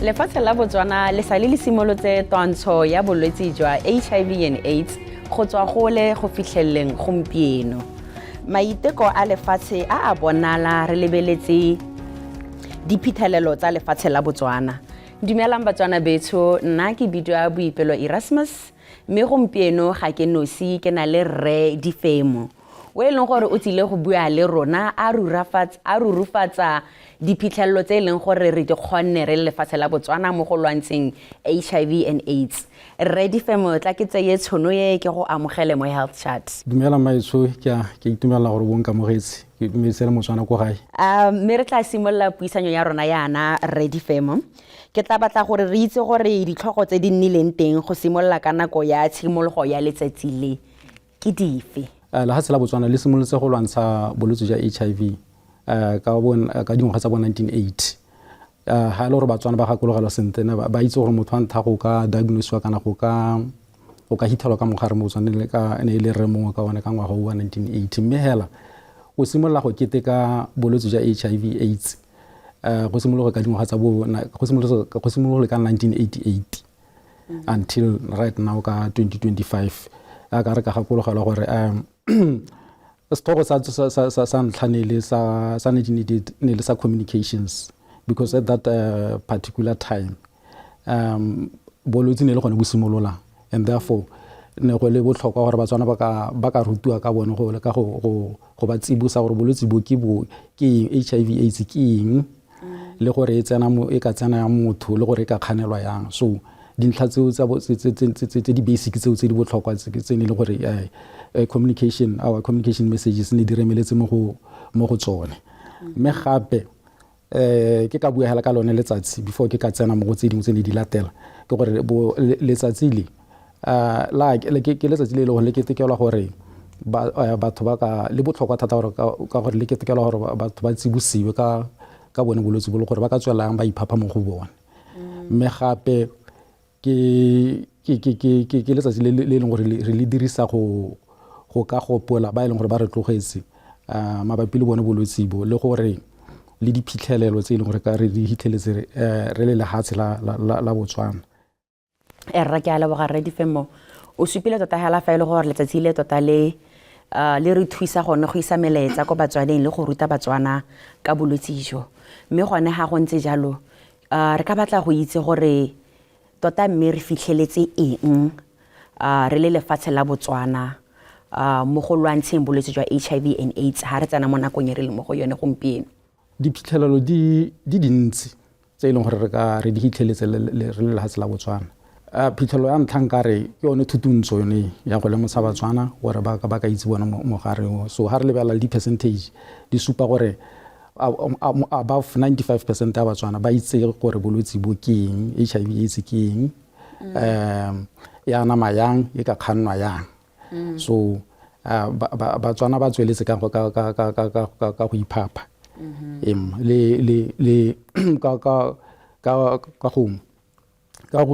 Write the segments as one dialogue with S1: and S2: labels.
S1: Lefatshe la Botswana le sale le simolotse twantsho ya bolwetse jwa HIV and AIDS go tswa gole go fitlheleng gompieno. Maiteko a lefatshe a bonala re lebeletse diphitlhelelo tsa lefatshe la Botswana. Dumelang Batswana betso, nna ke bidiwa Boipelo Erasmus, mme gompieno ga ke nosi ke na le Rre Difemo. O e leng gore o tsile go bua le rona a rurufatsa diphitlhelelo tse e leng gore re di kgonne re lefatshe la Botswana mo go lwantsheng HIV and AIDS. Rre Difemo tla ke tseye tshono ye ke go amogele mo Health Chat.
S2: Dumela maitso ke itumela gore bo nkamogetse ke itumetse le Motswana go gae.
S1: Mme re tla simolola puisanyo ya rona yana Rre Difemo. Ke tla batla gore re itse gore ditlhogo tse di nnileng teng go simolola ka nako ya tshimologo ya letsatsi le ke dife?
S2: Lefatshe la Botswana le simolotse go lwantsha bolwetse jwa HIV ka dingwaga tsa bo 1980. Ha le gore Batswana ba gakologela sentle ba itse gore motho a ntha go ka diagnoswa kana go ka hithelwa ka mogare mo Botswana le ka ene le re mongwe ka one ka ngwaga wa 1980. Mme hela go simolola go keteka bolwetse jwa HIV AIDS go simolola ka dingwaga tsa bo go simolola ka 1988 until right now ka 2025. Ka re ka gakologela gore story sa ntlhanele sa 1988 ne le sa communications, because at that particular time bolwetse ne le gone bo simolola, and therefore ne go le botlhokwa gore Batswana ba ka rutiwa ka bone go le ka go ba tsibusa gore bolwetse bo ke HIV AIDS ke eng le gore e ka tsena ya motho le gore e ka kganelwa yang. So dintlha tseo tse di basic tseo tse di botlhokwa tse ne le gore our communication messages ne di remeletse mo go tsone. Mme gape ke ka bua hela ka lone letsatsi before ke ka tsena mo go tse dingwe tse ne di latela ke gore letsatsi le ke letsatsi le le ketekelwa gore batho ba ka le botlhokwa thata gore ka gore le ketekelwa gore batho ba tsibusiwe ka bone bolwetse bo le gore ba ka tswelang ba iphapha mo go bone. Mme gape ke letsatsi le leng gore re le dirisa go ka gopola ba e leng gore ba re tlogetse mabapi le bone bolwetse bo le gore le diphitlhelelo tse e leng gore ka re di hitlheletse re le lefatshe la Botswana.
S1: Rra ke a leboga Rre Difemo, o supile tota hela fa e le gore letsatsi le tota le re thuisa gone go isa meletsa ko Batswaneng le go ruta Batswana ka bolwetse jo. Mme gone ga go ntse jalo re ka batla go itse gore tota mme re fitlheletse eng re le lefatshe la Botswana mo go lwantsheng bolwetse jwa HIV and AIDS ha re tsena mo nakong e re le mo go yone gompieno.
S2: Diphitlhelelo di dintsi tse e leng gore re di hitlheletse re le lefatshe la Botswana. Phitlhelelo ya ntlha nkare ke yone thutuntsho yone ya go lemosa Batswana gore ba ka itse bona mogare o. So ha re lebala di percentage di supa gore above 95% ya Batswana ba itse gore bolwetse bo ke eng, HIV AIDS ke eng, ya nama yang e ka khanwa yang. So Batswana ba tsweletse ka go iphapha le ka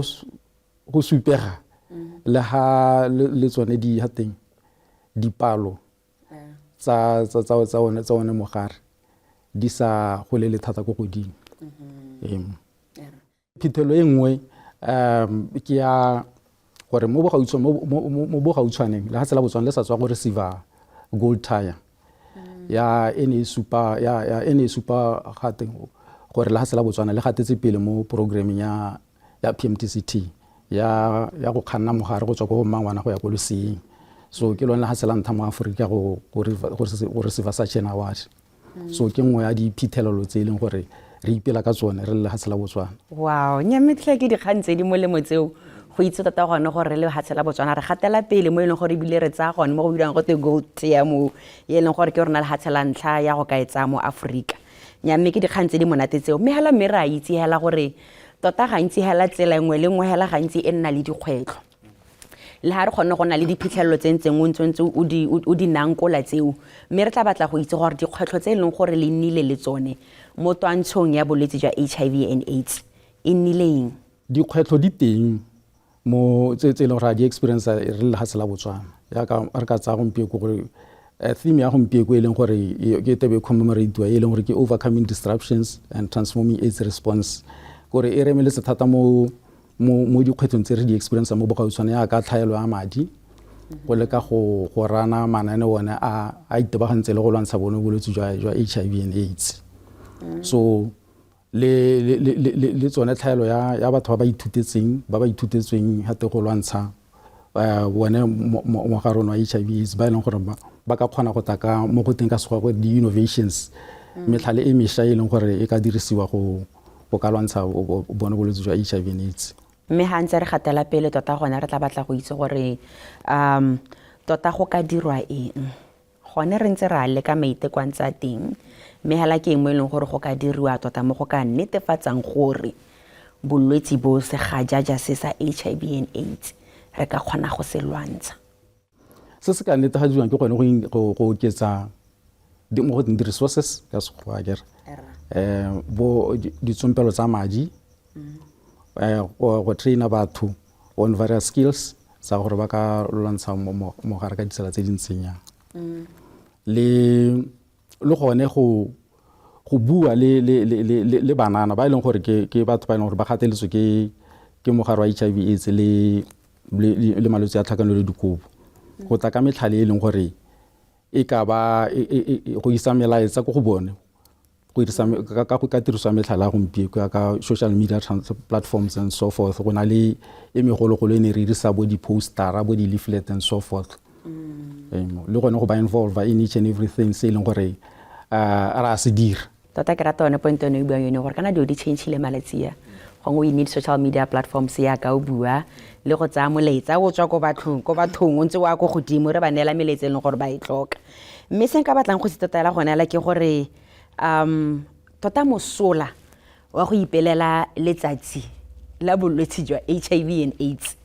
S2: go supega le ha le tsone di hateng dipalo tsa one mogare di sa go le thata go godimo. Phithelo e nngwe ke ya gore mo bogautshwaneng lefatshe la Botswana le sa tswa go receiver gold tire ya ene super gateng gore lefatshe la Botswana le gatetse pele mo programming ya PMTCT ya go khanna mogare go tswa go mangwana go ya go loseeng. So ke lone lefatshe la ntha mo Africa go receiver such an award. So ke nngwe ya diphitlhelelo tse e leng gore re ipela ka tsone re le lefatshe la Botswana.
S1: Wow, nyametlhe ke dikgang tse di molemo tseo go itse tota gone gore re le lefatshe la Botswana re gatela pele mo e leng gore bile re tsaya gone mo go bidiwang go te gold ya mo e leng gore ke rona lefatshe la ntlha ya go ka etsa mo Africa. Nyamme ke dikgang tse di monate tseo, mme hela mme ra itse hela gore tota gantsi hela tsela nngwe le nngwe hela gantsi e nna le dikgwetlho. Le ha re kgone go na le diphitlhelelo tse ntseng o di nankola tseo, mme re tla batla go itse gore dikgwetlho tse e leng gore le nnile le tsone mo twantshong ya bolwetse jwa HIV and AIDS e nnile eng?
S2: Dikgwetlho di teng mo tse e leng gore di experience re le lefatshe la Botswana ya ka re ka tsaya gompieno gore theme ya gompieko e leng gore ke tebe commemorate e leng gore ke overcoming disruptions and transforming AIDS response gore e remeletse thata mo dikgwetlhong tse re di experience mo bogautshwane ya ka tlhaelo ya madi go leka go rana manane one a itebagantse le go lwantsha bone bolwetse jwa HIV and AIDS. So le tsone tlhaelo ya batho ba ba ithutetseng hate go lwantsha bone mogare wa HIV AIDS ba e leng gore ba ka kgona go taka mo go teng ka segwa go di-innovations metlhale e mešwa e leng gore e ka dirisiwa go ka lwantsha bone bolwetse jwa HIV and AIDS.
S1: Mme ha ntse re gatela pele tota gona re tla batla go itse gore tota go ka dirwa eng gone re ntse ra leka maiteko a ntse a teng mme hala ke mo e leng gore go ka diriwa tota mo go ka netefatsang gore bolwetse bo se gajaja se sa HIV and AIDS re ka kgona go se lwantsha.
S2: Se se ka netefadiwang ke gone go oketsa mo go di-resources ka sekgwa akere bo ditsompelo tsa madi go traina batho on various skills tsa gore ba ka lwantsha mogare ka ditsela tse di ntseng yang le gone go bua le banana ba e leng gore ke batho ba e leng gore ba gateletswe ke mogare wa HIV AIDS le malwetse a tlhakano le dikobo go ta ka metlhale e leng gore e ka ba go isa melaetsa go bone go dirisa ka tiriso ya metlhala gompieko ka social media platforms and so forth go na le megologolo e ne re dirisa bo di-postera bo di-leaflet and so forth le gone go ba involve in each and everything se e leng gore ra se dira
S1: tota ke rata one point eno e buang yone gore kana dio di change-ile malatsi a gongwe you need social media platforms ya ka o bua le go tsaya molaetsa o tswa ko bathong o ntse wa go godimo re ba neela melaetsa e leng gore ba e tloka mme se nka batlang go se totela gone la ke gore tota mosola wa go ipelela letsatsi la bolwetse jwa HIV and AIDS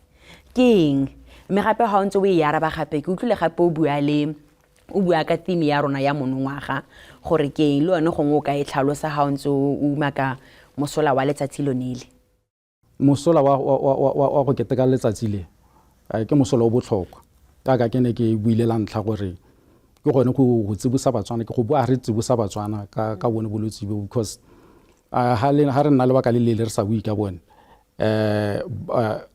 S1: ke eng mme gape ga o ntse o e araba gape ke utlwile gape o bua ka theme ya rona ya monongwaga gore ke eng le one gongwe o ka e tlhalosa ga o ntse o umaka mosola wa letsatsi lonele.
S2: Mosola wa go keteka letsatsi le ke mosola o botlhokwa ka ke ne ke buile la ntlha gore ke gone go tsibusa batswana ke go bua re tsibusa batswana ka bone bolwetse bo because ha re nna le baka le le re sa bui ka bone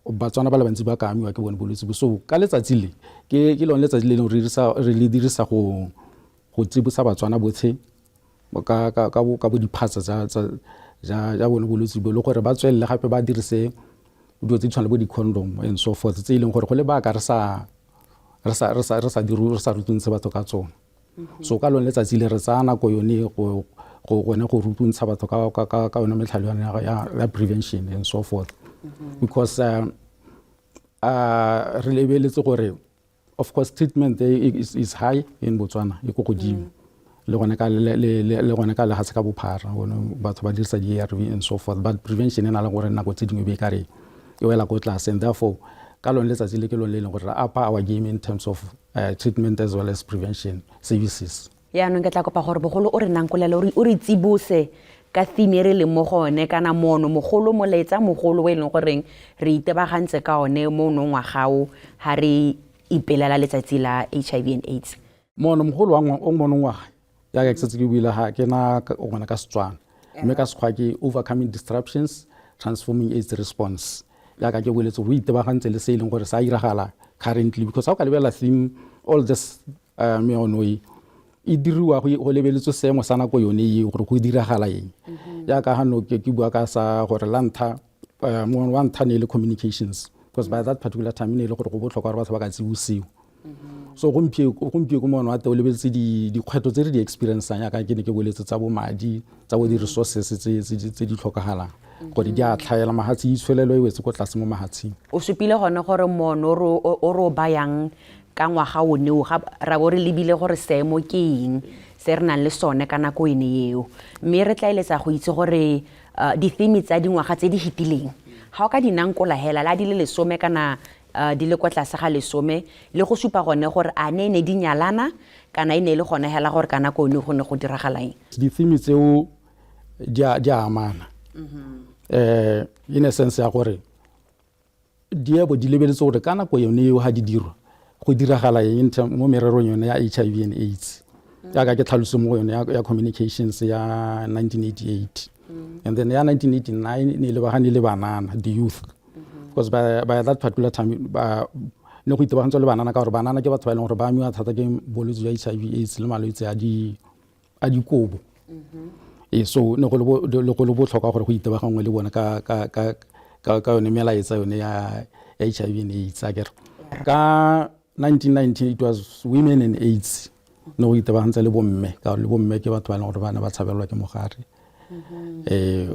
S2: batswana ba le bantsi ba ka amiwa ke bone bolwetse bo so ka letsatsi le ke lone letsatsi le re le dirisa go tsibusa batswana botlhe ka bo diphatsa ja bone bolwetse bo le gore ba tswelle gape ba dirise dilo tse di tshwana le bo di-condom and so forth tse e leng gore go le baka re sa rutuntshe batho ka tsone so ka lone letsatsi le re tsaya nako yone gone go rutuntsha batho ka yone metlhale ya prevention and so forth because re lebeletse gore of course treatment is high in Botswana e go godimo le gone ka le ga se ka bophara batho ba dirisa di-ARV and so forth but prevention e na le gore nako tse dingwe be ka re e wela ko tlase and therefore ka lone letsatsi le ke lone le leng gore apa our game in terms of treatment as well as prevention services.
S1: Yaanong ke tla kopa gore bogolo o re nankolela o re tsibose ka theme re le mo gone kana mono mogolo moletsa mogolo we leng goreng re itebagantse ka one mo nongwagao ha re ipelela letsatsi la HIV and AIDS.
S2: Mono mogolo wa monongwaga ya ka tsetse ke buile ha ke na gona ka Setswana mme ka sekgwa ke overcoming disruptions transforming AIDS response ya ka ke boletse go itebagantse le se e leng gore sa iragala currently because ha o ka lebela theme all this meonoi e diriwa go lebeletswe seemo sa nako yone e gore go diragala eng ya ka hano ke bua ka sa gore lantha mo one time le communications because by that particular time ne le gore go botlhokwa gore batho ba ka tsibusiwa so gompieko ko mono wa te o lebetse dikgwetlho tse re di experience ya ka ke ne ke boletse tsa bo madi tsa bo di-resources tse di tlhokagalang gore di a tlhaela mahatsi itshwelelo e wetse ko tlase mo mahatsing.
S1: O supile gone gore mono o ro bayang ka ngwaga o ne o ga ra bo re lebile gore seemo ke eng se re nang le sone ka nako ene eo mme re tla eletsa go itse gore di-theme tsa dingwaga tse di hitileng ga o ka dinankola hela la di le lesome kana di le kwa tlase ga lesome le go supa gone gore a ne di nyalana kana ene le gone hela gore kana ko ne go ne go diragalang
S2: di-theme tseo di amana in a sense ya gore di lebeletse gore kana ko yone eo ha di dirwa go diragala eng mo mererong yone ya HIV and AIDS jaaka ke tlhalose mo yone ya communications ya 1988 and then ya 1989 ne lebagane le banana the youth because by that particular time ne go itebagantse le banana ka gore banana ke batho ba ileng gore ba amiwa thata ke bolwetse jwa HIV AIDS le malwetse a dikobo so ne go le botlhokwa gore go itebagangwe le bona ka yone melaetsa yone ya HIV and AIDS akere ka 1990 it was women and AIDS no go itebagantse le bomme ka le bomme ke batho ba ileng gore bana ba tshabelwa ke mogare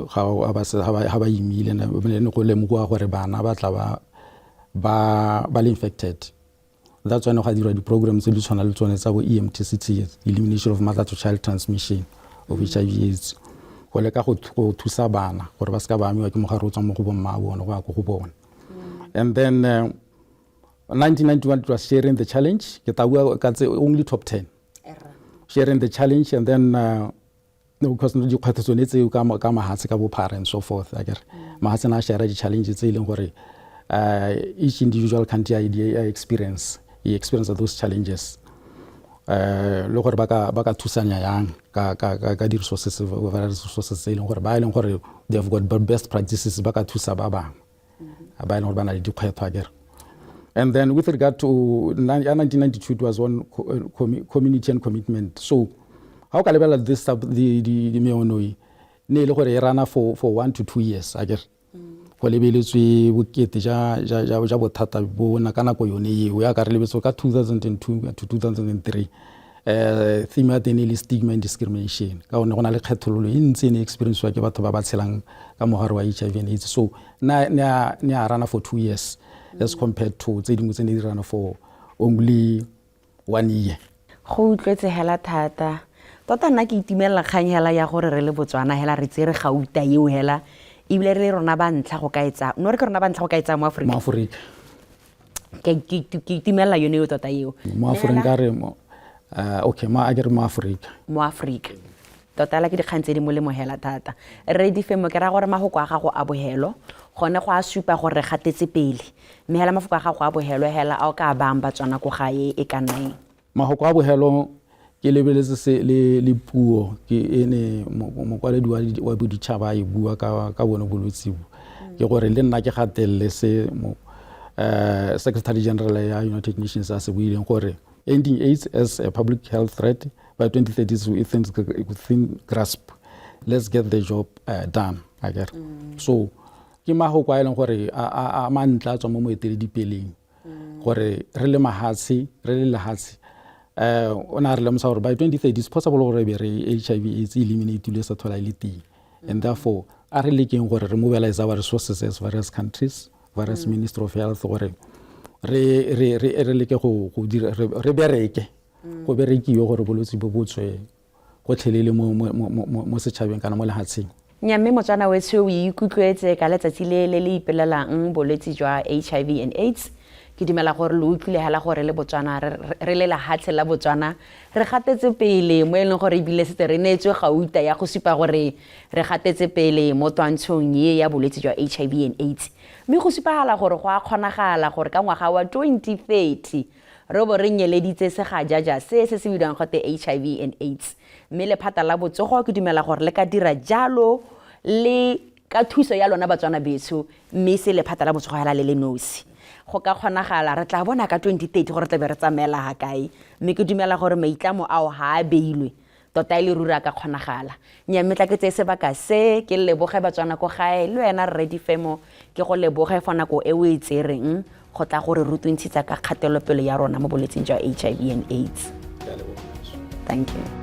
S2: ga ba imile ne go lemoga gore bana ba tla ba infected. That's why no ga dira di-programs tse di tshwana le tsone tsa bo EMTCT, elimination of mother to child transmission of HIV AIDS go leka go thusa bana gore ba ska ba amiwa ke mogare o tswa mo go bomma bona go ya go bona. And then 1991 it was sharing the challenge ke tabua ka only top 10 sharing the challenge and then because no di kgwetso ne tse ka mahatse ka bophara and so forth akere mahatse na share di challenge tse ileng gore each individual country experience those challenges le gore ba ka thusanya yang ka di resources tse ileng gore ba ileng gore they have got best practices ba ka thusa ba bang ba ileng gore ba na le dikgwetso akere. And then with regard to 1992 it was one community and commitment. So how can I level this stuff the meonoi ne le gore e rana for 1 to 2 years akere go lebeletswe bokete ja bothata bo na kana go yone eo ya ka re lebetso ka 2002 to 2003 theme ya tene le stigma and discrimination ka one go na le kgethololo e ntse ne experience wa ke batho ba ba tshelang ka mogare wa HIV and AIDS. So ne a rana for 2 years as compared to tse dingwe tse ne di rana for only 1 year.
S1: Go utlwetse hela thata tota nna ke itimela kgang hela ya gore re le Botswana hela re tsere gauta eo hela ibile re rona ba ntlha go kaetsa no re ke rona ba ntlha go kaetsa mo Africa ke itimela yone yo tota eo
S2: mo Africa re okay ma agere mo Africa
S1: tota la ke dikgang tse di molemo hela thata re di femo ke ra gore mahoko a gago a bohelo gone go a supa gore re gatetse pele mme hela mafoko a gago a bohelo hela a o ka bang Batswana go gae e ka nnaeng
S2: mahoko a bohelo ke lebeletse se le puo ke ene mokwaledi wa boditšhaba e bua ka bone bolwetse ke gore le nna ke gatelle se Secretary General ya United Nations a se buileng gore ending AIDS as a public health threat by 2030 within grasp. Let's get the job done akere. So ke mahoko a ileng gore a mantla tswa mo moeteledipeleng gore re le lehatsi ona re lemosa gore by 2030 it's possible gore be re HIV AIDS eliminate le sa thola ile teng and therefore a re lekeng gore re mobilize our resources as various countries various Ministry of Health gore re leke go dira re bereke go berekiwe gore bolwetse bo botswe go tlhelele mo setšhabeng kana mo lehatsheng.
S1: Nyamme Motswana wetse o ikutlwetse ka letsatsi le ipelelang bolwetse jwa HIV and AIDS ke dimela gore lo utlwile hala gore le Botswana re le lahatlhe la Botswana re gatetse pele mo eleng gore ibile setse re neetswe gauta ya go supa gore re gatetse pele mo twantshong ya bolwetse jwa HIV and AIDS mme go supagala gore go a kgonagala gore ka ngwaga wa 2030 re bo re nyeleditse segajaja se bidiwang gote HIV and AIDS mme lephata la botsogo ke dumela gore le ka dira jalo le ka thuso ya lona Batswana betso mme se lephata la botsogo ya le nosi go ka kgonagala re tla bona ka 2030 gore tla be re tsamela ha kae mme ke dumela gore maitlamo ao ha a beilwe tota ile rura ka kgonagala nyamme tla ke tse sebaka se ke leboge Batswana ko gae le wena Ready Femo ke go leboge fa nako e o e tsereng go tla gore rutwentshitsa ka kgatelopele ya rona mo boletseng jwa HIV and AIDS. Thank you.